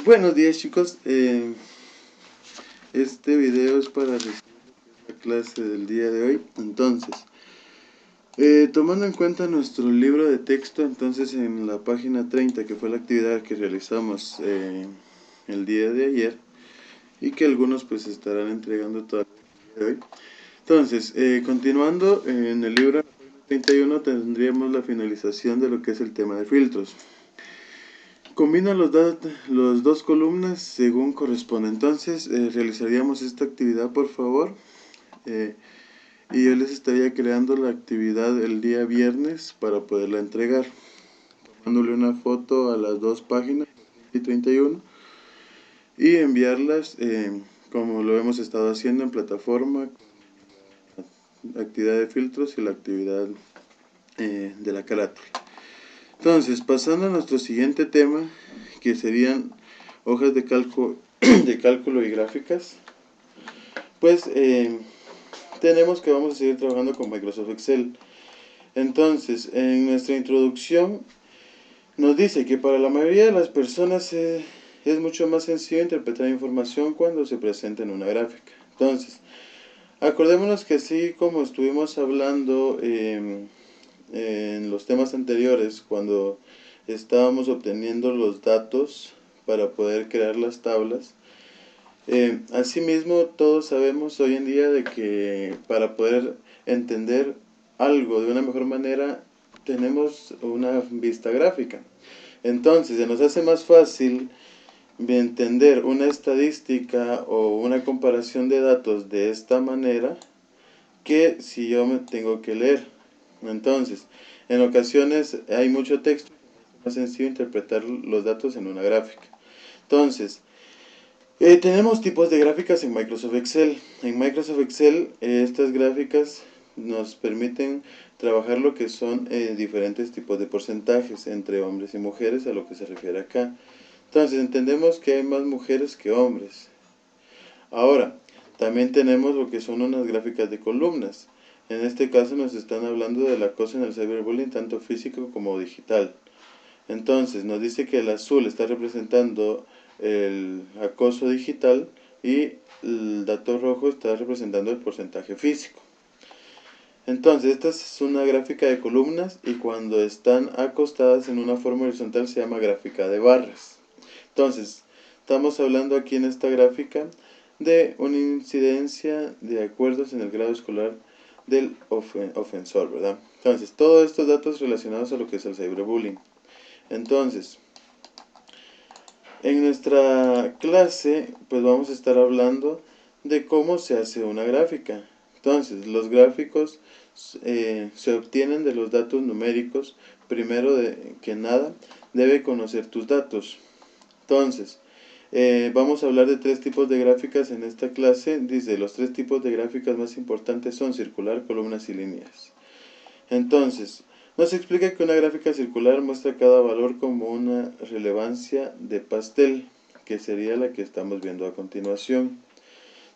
Buenos días chicos, este video es para la clase del día de hoy. Entonces, tomando en cuenta nuestro libro de texto, entonces en la página 30, que fue la actividad que realizamos el día de ayer y que algunos pues estarán entregando todavía el día de hoy. Entonces, continuando en el libro 31 tendríamos la finalización de lo que es el tema de filtros. Combina los dos columnas según corresponde. Entonces realizaríamos esta actividad, por favor, y yo les estaría creando la actividad el día viernes para poderla entregar, tomándole una foto a las dos páginas y 31 y enviarlas como lo hemos estado haciendo en plataforma, la actividad de filtros y la actividad de la carátula. Entonces, pasando a nuestro siguiente tema, que serían hojas de cálculo y gráficas, pues tenemos que vamos a seguir trabajando con Microsoft Excel. Entonces, en nuestra introducción nos dice que para la mayoría de las personas es mucho más sencillo interpretar información cuando se presenta en una gráfica. Entonces, acordémonos que así como estuvimos hablando en los temas anteriores, cuando estábamos obteniendo los datos para poder crear las tablas, asimismo todos sabemos hoy en día de que para poder entender algo de una mejor manera tenemos una vista gráfica. Entonces se nos hace más fácil entender una estadística o una comparación de datos de esta manera que si yo me tengo que leer. Entonces, en ocasiones hay mucho texto, es más sencillo interpretar los datos en una gráfica. Entonces, tenemos tipos de gráficas en Microsoft Excel. En Microsoft Excel estas gráficas nos permiten trabajar lo que son diferentes tipos de porcentajes entre hombres y mujeres, a lo que se refiere acá. Entonces entendemos que hay más mujeres que hombres. Ahora, también tenemos lo que son unas gráficas de columnas. En este caso nos están hablando del acoso en el cyberbullying, tanto físico como digital. Entonces nos dice que el azul está representando el acoso digital y el dato rojo está representando el porcentaje físico. Entonces esta es una gráfica de columnas y cuando están acostadas en una forma horizontal se llama gráfica de barras. Entonces estamos hablando aquí en esta gráfica de una incidencia de acuerdos en el grado escolar del ofensor, ¿verdad? Entonces todos estos datos relacionados a lo que es el cyberbullying. Entonces, en nuestra clase pues vamos a estar hablando de cómo se hace una gráfica. Entonces, los gráficos se obtienen de los datos numéricos. Primero que nada, debe conocer tus datos. Entonces, vamos a hablar de tres tipos de gráficas en esta clase. Dice, los tres tipos de gráficas más importantes son circular, columnas y líneas. Entonces, nos explica que una gráfica circular muestra cada valor como una relevancia de pastel, que sería la que estamos viendo a continuación.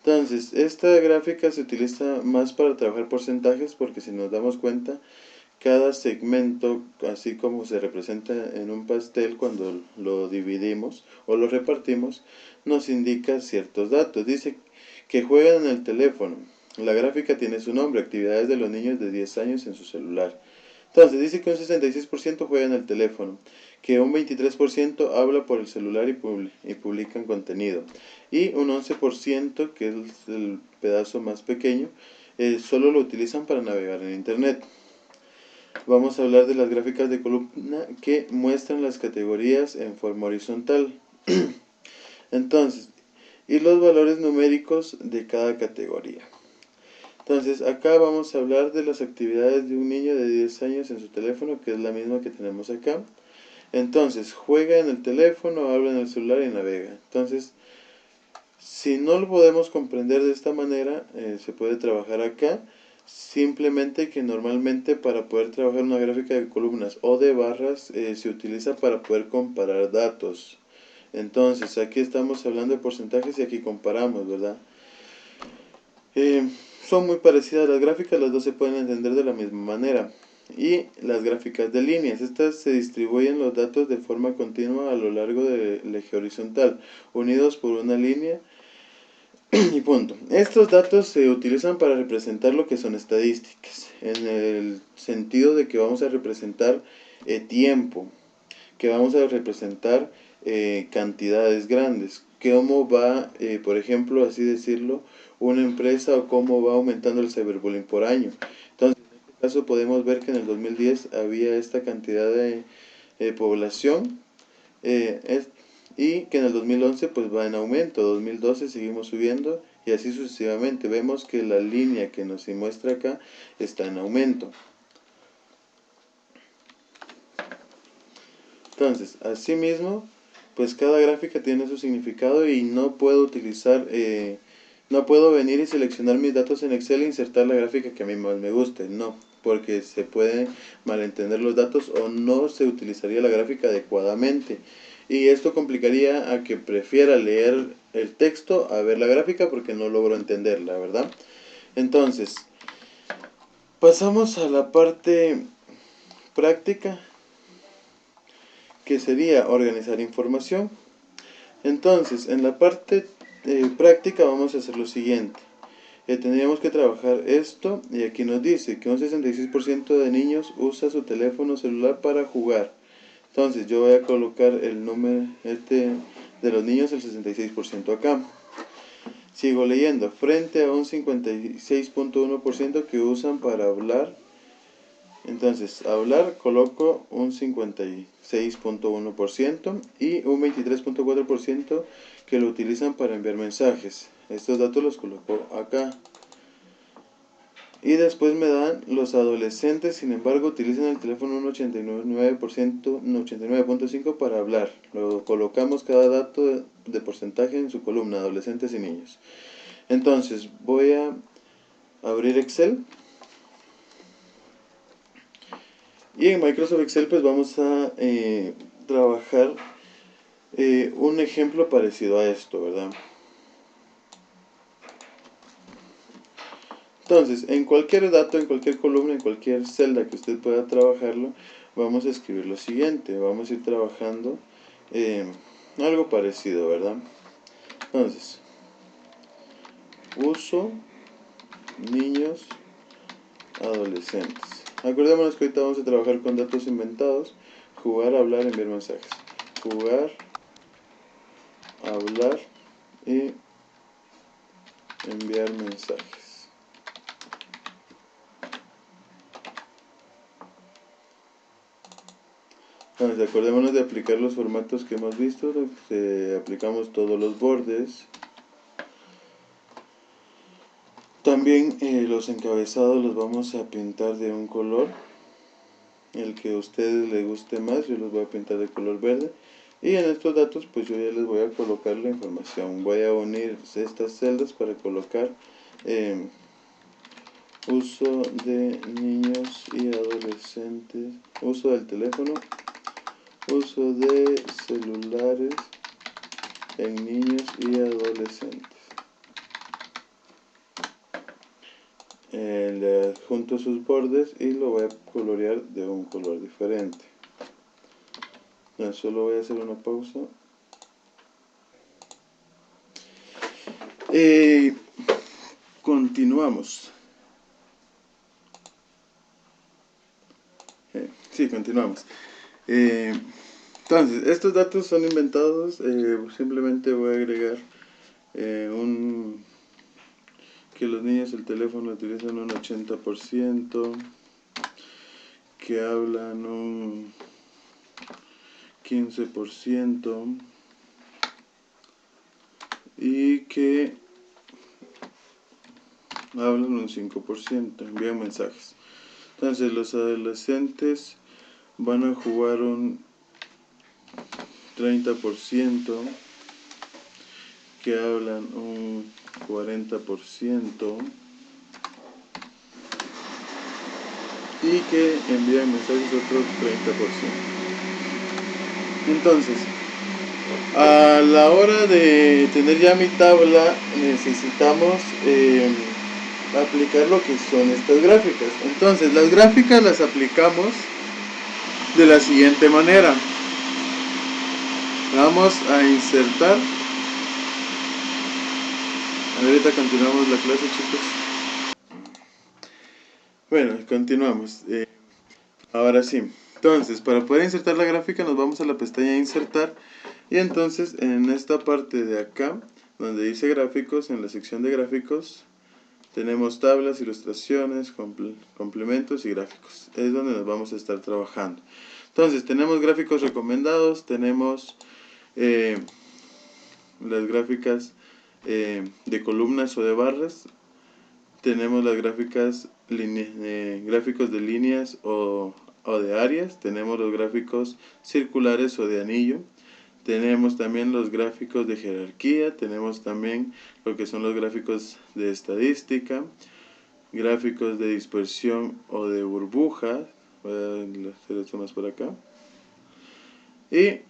Entonces, esta gráfica se utiliza más para trabajar porcentajes porque si nos damos cuenta, cada segmento, así como se representa en un pastel cuando lo dividimos o lo repartimos, nos indica ciertos datos. Dice que juegan en el teléfono. La gráfica tiene su nombre, actividades de los niños de 10 años en su celular. Entonces dice que un 66% juega en el teléfono, que un 23% habla por el celular y publican contenido, y un 11%, que es el pedazo más pequeño, solo lo utilizan para navegar en internet. Vamos a hablar de las gráficas de columna que muestran las categorías en forma horizontal. Entonces, y los valores numéricos de cada categoría. Entonces, acá vamos a hablar de las actividades de un niño de 10 años en su teléfono, que es la misma que tenemos acá. Entonces, juega en el teléfono, habla en el celular y navega. Entonces, si no lo podemos comprender de esta manera, se puede trabajar acá. Simplemente que normalmente para poder trabajar una gráfica de columnas o de barras se utiliza para poder comparar datos. Entonces aquí estamos hablando de porcentajes y aquí comparamos, ¿verdad? Son muy parecidas las gráficas, las dos se pueden entender de la misma manera. y las gráficas de líneas. Estas se distribuyen los datos de forma continua a lo largo del eje horizontal, unidos por una línea y punto. Estos datos se utilizan para representar lo que son estadísticas, en el sentido de que vamos a representar tiempo, que vamos a representar cantidades grandes, cómo va, por ejemplo, así decirlo, una empresa o cómo va aumentando el cyberbullying por año. Entonces, en este caso podemos ver que en el 2010 había esta cantidad de población y que en el 2011 pues va en aumento, 2012 seguimos subiendo y así sucesivamente. Vemos que la línea que nos muestra acá está en aumento. Entonces, asimismo, pues cada gráfica tiene su significado y no puedo utilizar, no puedo venir y seleccionar mis datos en Excel e insertar la gráfica que a mí más me guste, no, porque se pueden malentender los datos o no se utilizaría la gráfica adecuadamente. Y esto complicaría a que prefiera leer el texto a ver la gráfica porque no logro entenderla, ¿verdad? Entonces, pasamos a la parte práctica, que sería organizar información. Entonces, en la parte práctica vamos a hacer lo siguiente. Tendríamos que trabajar esto y aquí nos dice que un 66% de niños usa su teléfono celular para jugar. Entonces yo voy a colocar el número de los niños, el 66% acá. Sigo leyendo, frente a un 56.1% que usan para hablar. Entonces, hablar coloco un 56.1% y un 23.4% que lo utilizan para enviar mensajes. Estos datos los coloco acá. Y después me dan los adolescentes, sin embargo, utilizan el teléfono un 89%, un 89.5% para hablar. Lo colocamos cada dato de porcentaje en su columna, adolescentes y niños. Entonces, voy a abrir Excel. Y en Microsoft Excel pues vamos a trabajar un ejemplo parecido a esto, ¿verdad? Entonces, en cualquier dato, en cualquier columna, en cualquier celda que usted pueda trabajarlo, vamos a escribir lo siguiente. Vamos a ir trabajando algo parecido, ¿verdad? Entonces, uso, niños, adolescentes. Acordémonos que ahorita vamos a trabajar con datos inventados. Jugar, hablar, enviar mensajes. Jugar, hablar y enviar mensajes. Entonces, acordémonos de aplicar los formatos que hemos visto. Aplicamos todos los bordes. También los encabezados los vamos a pintar de un color, el que a ustedes les guste más. Yo los voy a pintar de color verde. Y en estos datos pues yo ya les voy a colocar la información. Voy a unir estas celdas para colocar uso de niños y adolescentes, uso del teléfono, uso de celulares en niños y adolescentes. Le adjunto sus bordes y lo voy a colorear de un color diferente. Solo voy a hacer una pausa. Continuamos. Sí, continuamos. Entonces, estos datos son inventados. Simplemente voy a agregar que los niños el teléfono utilizan un 80%, que hablan un 15% y que hablan un 5%, envían mensajes. Entonces los adolescentes van a jugar un 30%, que hablan un 40% y que envían mensajes otro 30%. Entonces, a la hora de tener ya mi tabla, necesitamos aplicar lo que son estas gráficas. Entonces las gráficas las aplicamos de la siguiente manera. Vamos a insertar. Ahorita continuamos la clase, chicos. Bueno, continuamos. Ahora sí. Entonces, para poder insertar la gráfica nos vamos a la pestaña insertar. Y entonces en esta parte de acá, donde dice gráficos, en la sección de gráficos, tenemos tablas, ilustraciones, complementos y gráficos. Es donde nos vamos a estar trabajando. Entonces tenemos gráficos recomendados, tenemos las gráficas de columnas o de barras, tenemos las gráficas gráficos de líneas o de áreas, tenemos los gráficos circulares o de anillo, tenemos también los gráficos de jerarquía, tenemos también lo que son los gráficos de estadística, gráficos de dispersión o de burbuja. Voy a hacer esto más por acá. Y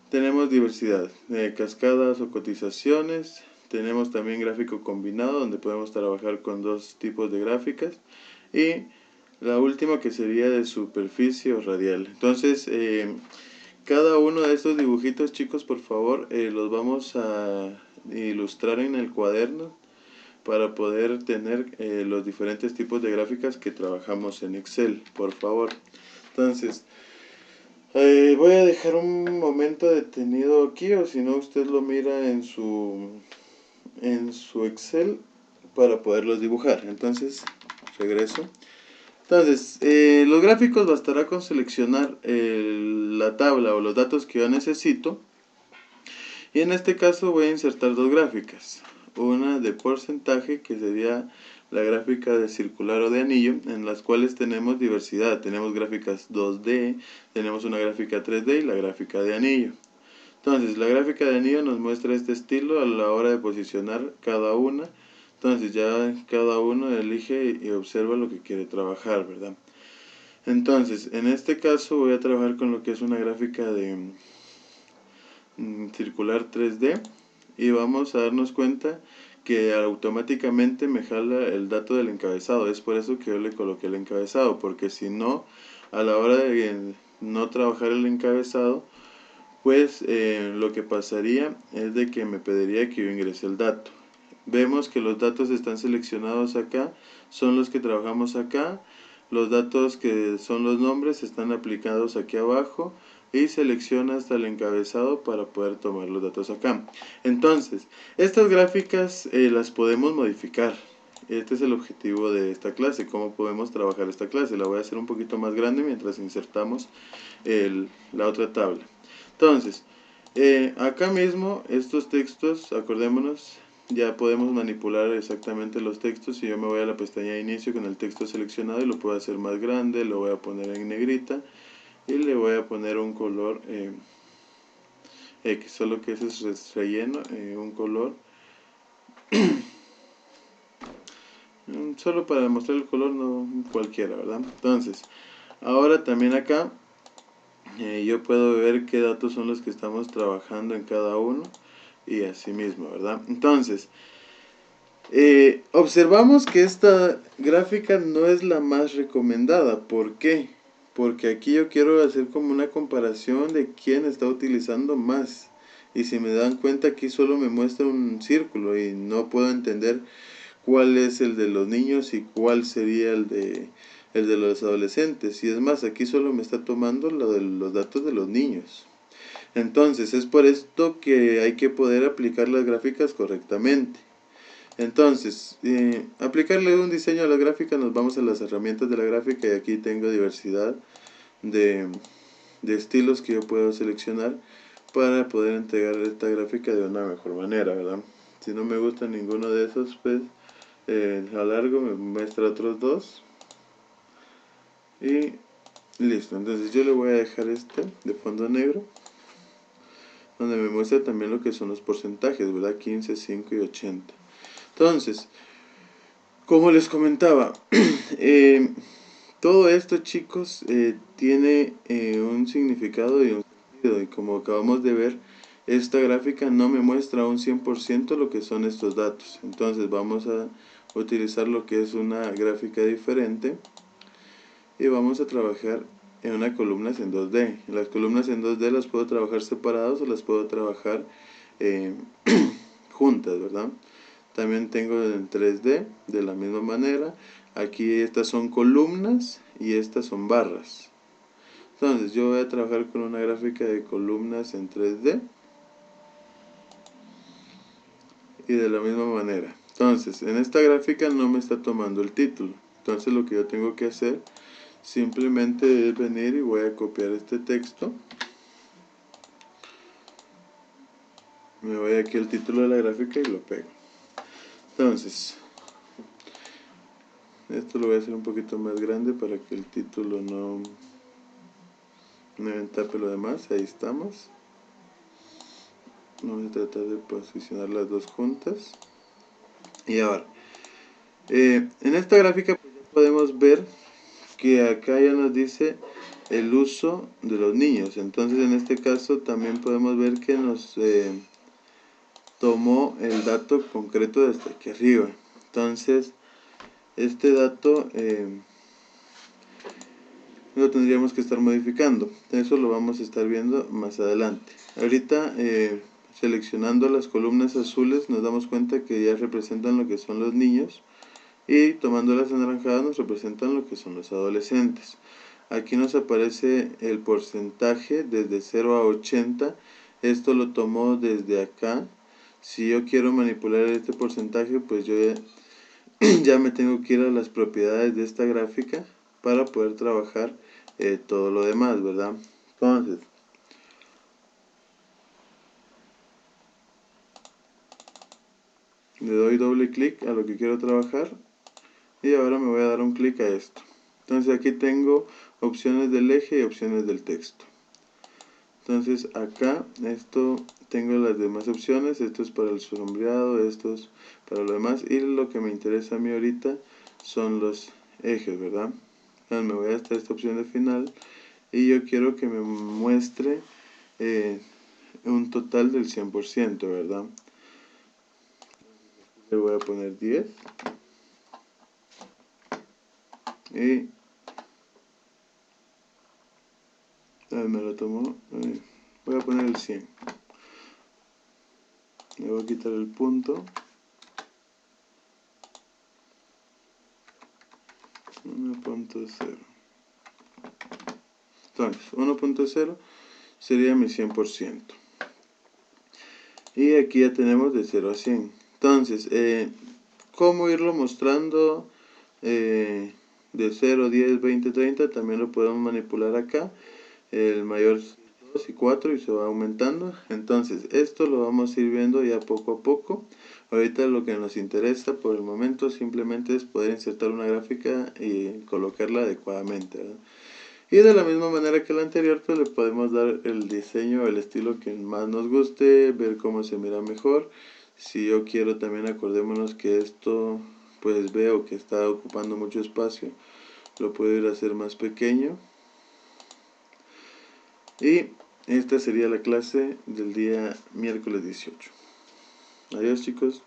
tenemos diversidad de cascadas o cotizaciones. Tenemos también gráfico combinado, donde podemos trabajar con dos tipos de gráficas. Y la última, que sería de superficie o radial. Entonces, cada uno de estos dibujitos, chicos, por favor, los vamos a ilustrar en el cuaderno para poder tener los diferentes tipos de gráficas que trabajamos en Excel, por favor. Entonces, voy a dejar un momento detenido aquí, o si no usted lo mira en su Excel para poderlos dibujar. Entonces, regreso. Entonces, los gráficos bastará con seleccionar la tabla o los datos que yo necesito. Y en este caso voy a insertar dos gráficas. Una de porcentaje, que sería la gráfica de circular o de anillo, en las cuales tenemos diversidad. Tenemos gráficas 2D, tenemos una gráfica 3D y la gráfica de anillo. Entonces, la gráfica de anillo nos muestra este estilo a la hora de posicionar cada una. Entonces ya cada uno elige y observa lo que quiere trabajar, ¿verdad? Entonces, en este caso voy a trabajar con lo que es una gráfica de circular 3D, y vamos a darnos cuenta que automáticamente me jala el dato del encabezado. Es por eso que yo le coloqué el encabezado, porque si no, a la hora de no trabajar el encabezado, pues lo que pasaría es de que me pediría que yo ingrese el dato. Vemos que los datos están seleccionados acá, son los que trabajamos acá. Los datos que son los nombres están aplicados aquí abajo, y selecciona hasta el encabezado para poder tomar los datos acá. Entonces, estas gráficas las podemos modificar. Este es el objetivo de esta clase, cómo podemos trabajar esta clase. La voy a hacer un poquito más grande mientras insertamos la otra tabla. Entonces, acá mismo estos textos, acordémonos, ya podemos manipular exactamente los textos. Si yo me voy a la pestaña de inicio con el texto seleccionado, y lo puedo hacer más grande, lo voy a poner en negrita y le voy a poner un color X, solo que ese es relleno, un color solo para demostrar el color, no cualquiera, ¿verdad? Entonces, ahora también acá yo puedo ver qué datos son los que estamos trabajando en cada uno, y así mismo, ¿verdad? Entonces, observamos que esta gráfica no es la más recomendada. ¿Por qué? Porque aquí yo quiero hacer como una comparación de quién está utilizando más. Y si me dan cuenta, aquí solo me muestra un círculo y no puedo entender cuál es el de los niños y cuál sería el de los adolescentes. Y es más, aquí solo me está tomando los datos de los niños. Entonces, es por esto que hay que poder aplicar las gráficas correctamente. Entonces, aplicarle un diseño a la gráfica, nos vamos a las herramientas de la gráfica, y aquí tengo diversidad de estilos que yo puedo seleccionar para poder entregar esta gráfica de una mejor manera, ¿verdad? Si no me gusta ninguno de esos, pues a largo me muestra otros dos y listo. Entonces yo le voy a dejar este de fondo negro, donde me muestra también lo que son los porcentajes, ¿verdad? 15, 5 y 80. Entonces, como les comentaba, todo esto, chicos, tiene un significado y un sentido. Y como acabamos de ver, esta gráfica no me muestra un 100% lo que son estos datos. Entonces vamos a utilizar lo que es una gráfica diferente y vamos a trabajar en unas columnas en 2D. Las columnas en 2D las puedo trabajar separados o las puedo trabajar juntas, ¿verdad? También tengo en 3D de la misma manera. Aquí estas son columnas y estas son barras. Entonces yo voy a trabajar con una gráfica de columnas en 3D y de la misma manera. Entonces en esta gráfica no me está tomando el título. Entonces lo que yo tengo que hacer simplemente es venir y voy a copiar este texto. Me voy aquí al título de la gráfica y lo pego. Entonces esto lo voy a hacer un poquito más grande para que el título no me tape lo demás. Ahí estamos. Vamos a tratar de posicionar las dos juntas. Y ahora, en esta gráfica pues ya podemos ver que acá ya nos dice el uso de los niños. Entonces en este caso también podemos ver que nos tomó el dato concreto desde aquí arriba. Entonces este dato lo tendríamos que estar modificando. Eso lo vamos a estar viendo más adelante. Ahorita seleccionando las columnas azules nos damos cuenta que ya representan lo que son los niños y tomando las anaranjadas nos representan lo que son los adolescentes. Aquí nos aparece el porcentaje desde 0 a 80. Esto lo tomó desde acá. Si yo quiero manipular este porcentaje, pues yo ya me tengo que ir a las propiedades de esta gráfica para poder trabajar todo lo demás, ¿verdad? Entonces, le doy doble clic a lo que quiero trabajar y ahora me voy a dar un clic a esto. Entonces aquí tengo opciones del eje y opciones del texto. Entonces acá esto tengo las demás opciones, esto es para el sombreado, esto es para lo demás y lo que me interesa a mí ahorita son los ejes, ¿verdad? Entonces me voy hasta esta opción de final y yo quiero que me muestre un total del 100%, ¿verdad? Le voy a poner 10 y me lo tomo, voy a poner el 100. Le voy a quitar el punto. 1.0. Entonces, 1.0 sería mi 100%. Y aquí ya tenemos de 0 a 100. Entonces, ¿cómo irlo mostrando de 0, 10, 20, 30? También lo podemos manipular acá. El mayor 2 y 4 y se va aumentando. Entonces, esto lo vamos a ir viendo ya poco a poco. Ahorita lo que nos interesa por el momento simplemente es poder insertar una gráfica y colocarla adecuadamente, ¿verdad? Y de la misma manera que la anterior, pues le podemos dar el diseño, el estilo que más nos guste, ver cómo se mira mejor. Si yo quiero también acordémonos que esto, pues veo que está ocupando mucho espacio, lo puedo ir a hacer más pequeño. Y esta sería la clase del día miércoles 18. Adiós, chicos.